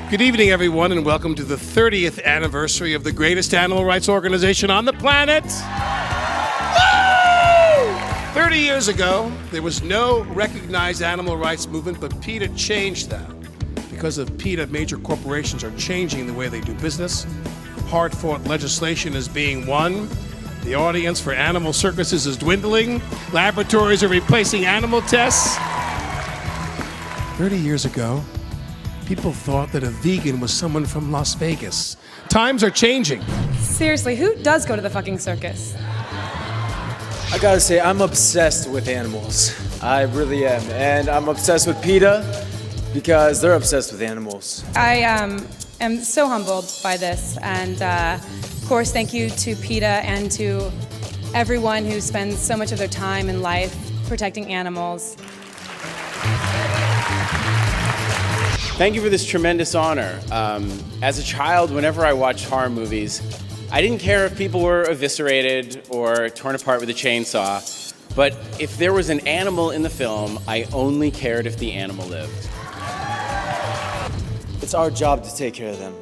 Good evening, everyone, and welcome to the 30th anniversary of the greatest animal rights organization on the planet. Woo! 30 years ago, there was no recognized animal rights movement, but PETA changed that. Because of PETA, major corporations are changing the way they do business. Hard-fought legislation is being won. The audience for animal circuses is dwindling. Laboratories are replacing animal tests. 30 years ago, people thought that a vegan was someone from Las Vegas. Times are changing. Seriously, who does go to the fucking circus? I gotta say, I'm obsessed with animals. I really am. And I'm obsessed with PETA because they're obsessed with animals. I am so humbled by this. And of course, thank you to PETA and to everyone who spends so much of their time and life protecting animals. Thank you for this tremendous honor. As a child, whenever I watched horror movies, I didn't care if people were eviscerated or torn apart with a chainsaw, but if there was an animal in the film, I only cared if the animal lived. It's our job to take care of them.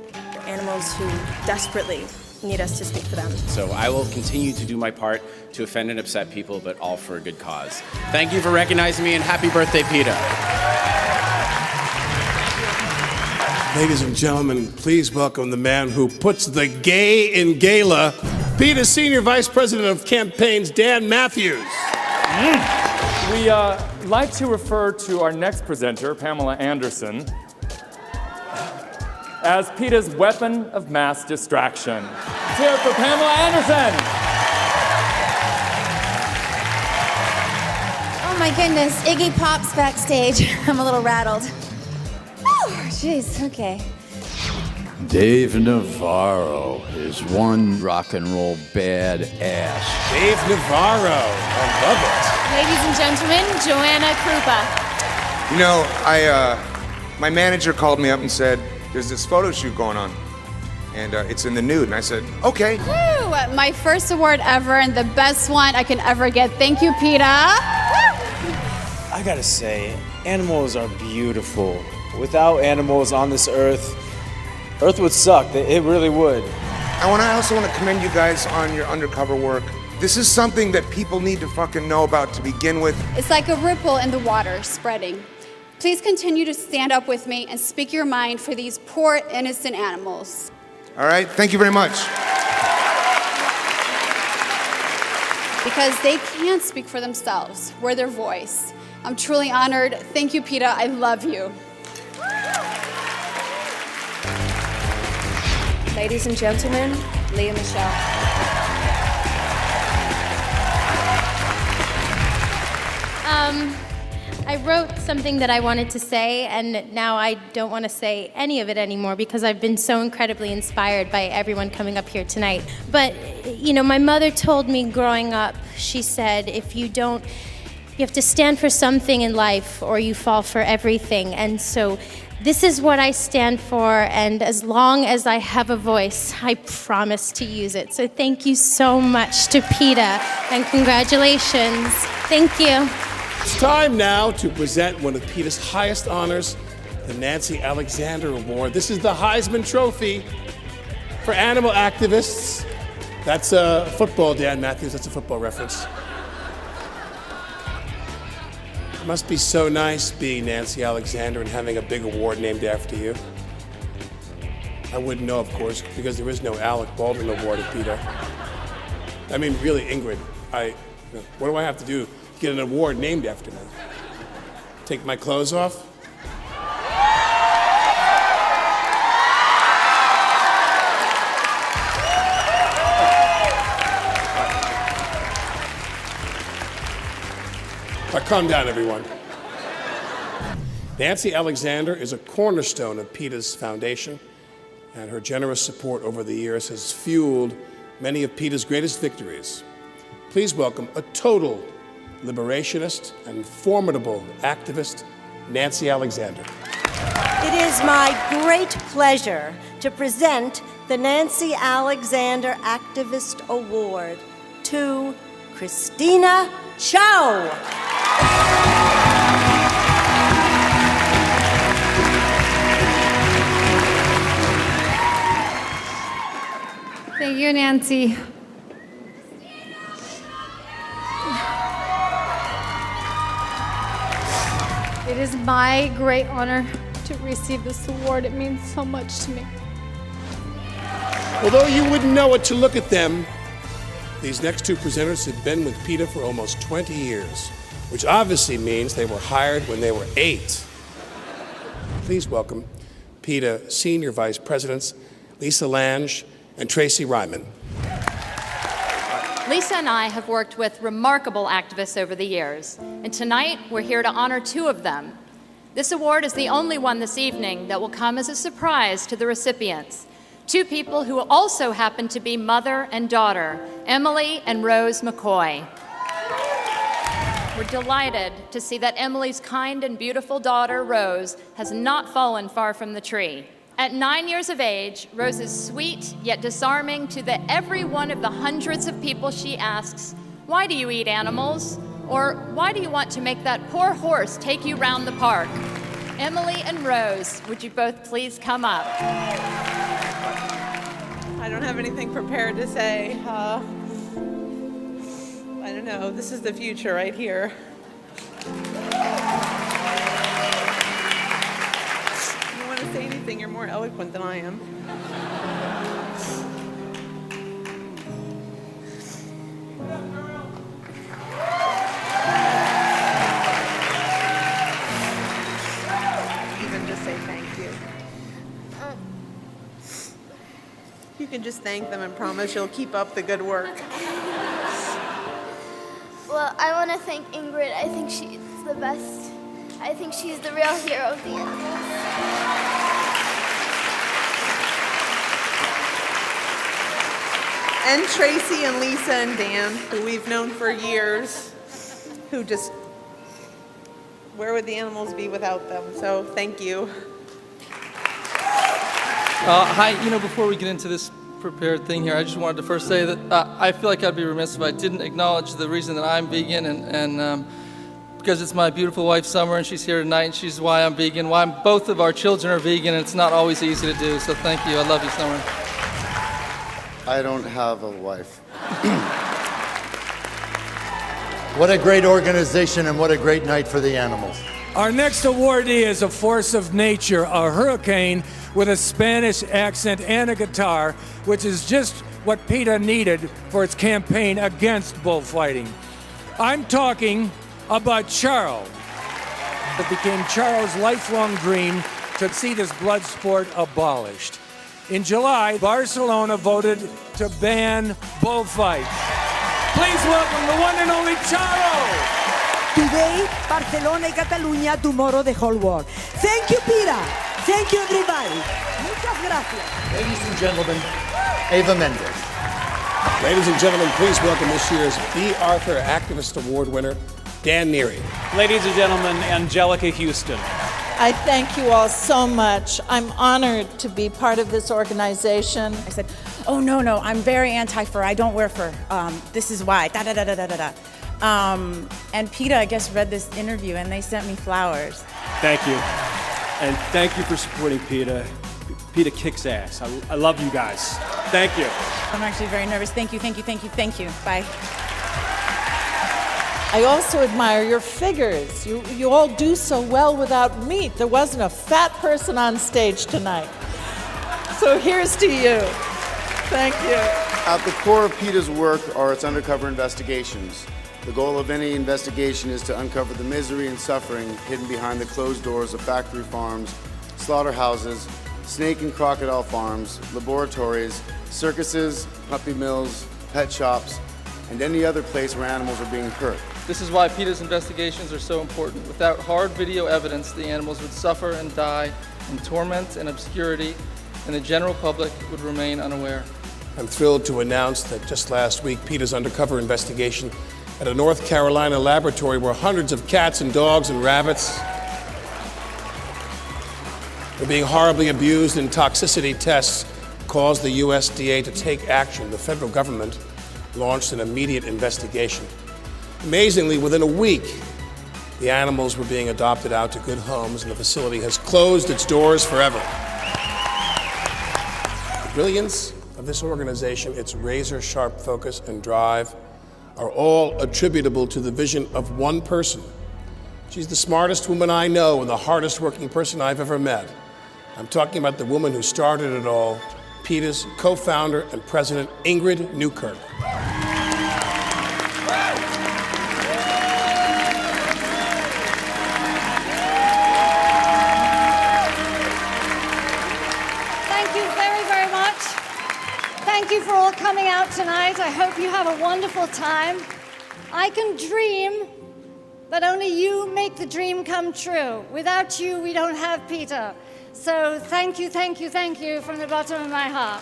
Animals who desperately need us to speak for them. So I will continue to do my part to offend and upset people, but all for a good cause. Thank you for recognizing me, and happy birthday, PETA. Ladies and gentlemen, please welcome the man who puts the gay in Gala, PETA's Senior Vice President of Campaigns, Dan Matthews. We like to refer to our next presenter, Pamela Anderson, as PETA's weapon of mass distraction. Let's hear it for Pamela Anderson. Oh my goodness, Iggy Pop's backstage. I'm a little rattled. Jeez, okay. Dave Navarro is one rock and roll badass. Dave Navarro, I love it. Ladies and gentlemen, Joanna Krupa. You know, my manager called me up and said, there's this photo shoot going on, and it's in the nude, and I said, okay. Woo! My first award ever and the best one I can ever get. Thank you, PETA. I gotta say, animals are beautiful. Without animals on this earth would suck. It really would. I also want to commend you guys on your undercover work. This is something that people need to fucking know about to begin with. It's like a ripple in the water spreading. Please continue to stand up with me and speak your mind for these poor, innocent animals. All right, thank you very much. Because they can't speak for themselves. We're their voice. I'm truly honored. Thank you, PETA. I love you. Ladies and gentlemen, Leah Michelle. I wrote something that I wanted to say, and now I don't want to say any of it anymore because I've been so incredibly inspired by everyone coming up here tonight. But, you know, my mother told me growing up, she said, you have to stand for something in life or you fall for everything. And so this is what I stand for, and as long as I have a voice, I promise to use it. So thank you so much to PETA, and congratulations. Thank you. It's time now to present one of PETA's highest honors, the Nancy Alexander Award. This is the Heisman Trophy for animal activists. That's football, Dan Matthews. That's a football reference. It must be so nice being Nancy Alexander and having a big award named after you. I wouldn't know, of course, because there is no Alec Baldwin Award at PETA. I mean, really, Ingrid, what do I have to do to get an award named after me? Take my clothes off? Calm down, everyone. Nancy Alexander is a cornerstone of PETA's foundation, and her generous support over the years has fueled many of PETA's greatest victories. Please welcome a total liberationist and formidable activist, Nancy Alexander. It is my great pleasure to present the Nancy Alexander Activist Award to Christina Chow. you, Nancy. It is my great honor to receive this award. It means so much to me. Although you wouldn't know it to look at them, these next two presenters have been with PETA for almost 20 years, which obviously means they were hired when they were 8. Please welcome PETA Senior Vice Presidents Lisa Lange and Tracy Ryman. Lisa and I have worked with remarkable activists over the years, and tonight we're here to honor 2 of them. This award is the only one this evening that will come as a surprise to the recipients. 2 people who also happen to be mother and daughter, Emily and Rose McCoy. We're delighted to see that Emily's kind and beautiful daughter, Rose, has not fallen far from the tree. At 9 years of age, Rose is sweet yet disarming to every one of the hundreds of people she asks, "Why do you eat animals?" Or, "Why do you want to make that poor horse take you round the park?" Emily and Rose, would you both please come up? I don't have anything prepared to say. I don't know. This is the future right here. To say anything, you're more eloquent than I am. Even just say thank you. You can just thank them and promise you'll keep up the good work. Well, I want to thank Ingrid. I think she's the best. I think she's the real hero of the animals. And Tracy and Lisa and Dan, who we've known for years, who just, where would the animals be without them? So thank you. Hi, before we get into this prepared thing here, I just wanted to first say that I feel like I'd be remiss if I didn't acknowledge the reason that I'm vegan and because it's my beautiful wife, Summer, and she's here tonight, and she's why I'm vegan, why both of our children are vegan, and it's not always easy to do, so thank you. I love you, Summer. I don't have a wife. What a great organization and what a great night for the animals. Our next awardee is a force of nature, a hurricane with a Spanish accent and a guitar, which is just what PETA needed for its campaign against bullfighting. I'm talking about Charles. It became Charles' lifelong dream to see this blood sport abolished. In July, Barcelona voted to ban bullfights. Please welcome the one and only Charles. Today, Barcelona y Cataluña, tomorrow the whole world. Thank you, PETA. Thank you, everybody. Muchas gracias. Ladies and gentlemen, Eva Mendes. Ladies and gentlemen, please welcome this year's B. Arthur Activist Award winner, Dan Neary. Ladies and gentlemen, Angelica Houston. I thank you all so much. I'm honored to be part of this organization. I said, oh, no, I'm very anti-fur. I don't wear fur. This is why, da-da-da-da-da-da. And PETA, I guess, read this interview, and they sent me flowers. Thank you. And thank you for supporting PETA. PETA kicks ass. I love you guys. Thank you. I'm actually very nervous. Thank you. Bye. I also admire your figures. You all do so well without meat. There wasn't a fat person on stage tonight. So here's to you. Thank you. At the core of PETA's work are its undercover investigations. The goal of any investigation is to uncover the misery and suffering hidden behind the closed doors of factory farms, slaughterhouses, snake and crocodile farms, laboratories, circuses, puppy mills, pet shops, and any other place where animals are being hurt. This is why PETA's investigations are so important. Without hard video evidence, the animals would suffer and die in torment and obscurity, and the general public would remain unaware. I'm thrilled to announce that just last week, PETA's undercover investigation at a North Carolina laboratory where hundreds of cats and dogs and rabbits were being horribly abused in toxicity tests caused the USDA to take action. The federal government launched an immediate investigation. Amazingly, within a week, the animals were being adopted out to good homes, and the facility has closed its doors forever. The brilliance of this organization, its razor-sharp focus and drive, are all attributable to the vision of one person. She's the smartest woman I know and the hardest working person I've ever met. I'm talking about the woman who started it all, PETA's co-founder and president, Ingrid Newkirk. Thank you very, very much. Thank you for all coming out tonight. I hope you have a wonderful time. I can dream, but only you make the dream come true. Without you, we don't have PETA. So thank you, thank you, thank you from the bottom of my heart.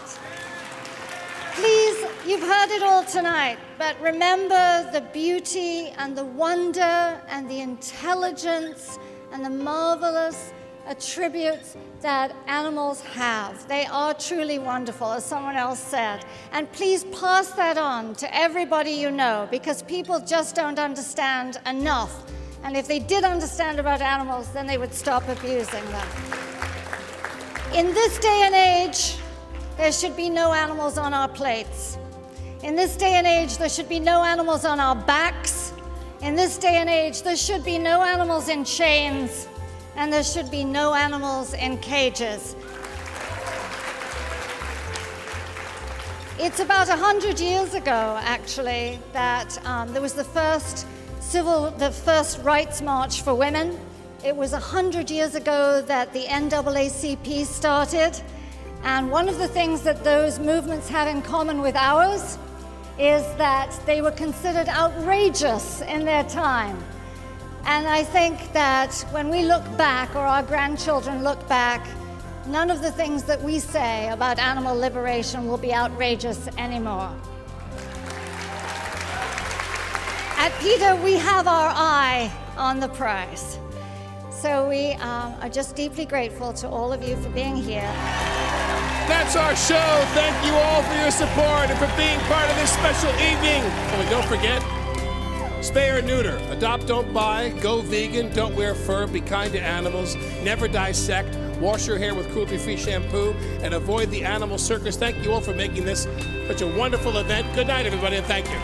Please, you've heard it all tonight, but remember the beauty and the wonder and the intelligence and the marvelous attributes that animals have. They are truly wonderful, as someone else said. And please pass that on to everybody you know, because people just don't understand enough. And if they did understand about animals, then they would stop abusing them. In this day and age, there should be no animals on our plates. In this day and age, there should be no animals on our backs. In this day and age, there should be no animals in chains, and there should be no animals in cages. It's about 100 years ago, actually, that there was the first rights march for women. It was 100 years ago that the NAACP started. And one of the things that those movements have in common with ours is that they were considered outrageous in their time. And I think that when we look back, or our grandchildren look back, none of the things that we say about animal liberation will be outrageous anymore. At PETA, we have our eye on the prize. So we are just deeply grateful to all of you for being here. That's our show. Thank you all for your support and for being part of this special evening. And don't forget, spay or neuter, adopt, don't buy, go vegan, don't wear fur, be kind to animals, never dissect, wash your hair with cruelty-free shampoo, and avoid the animal circus. Thank you all for making this such a wonderful event. Good night, everybody, and thank you.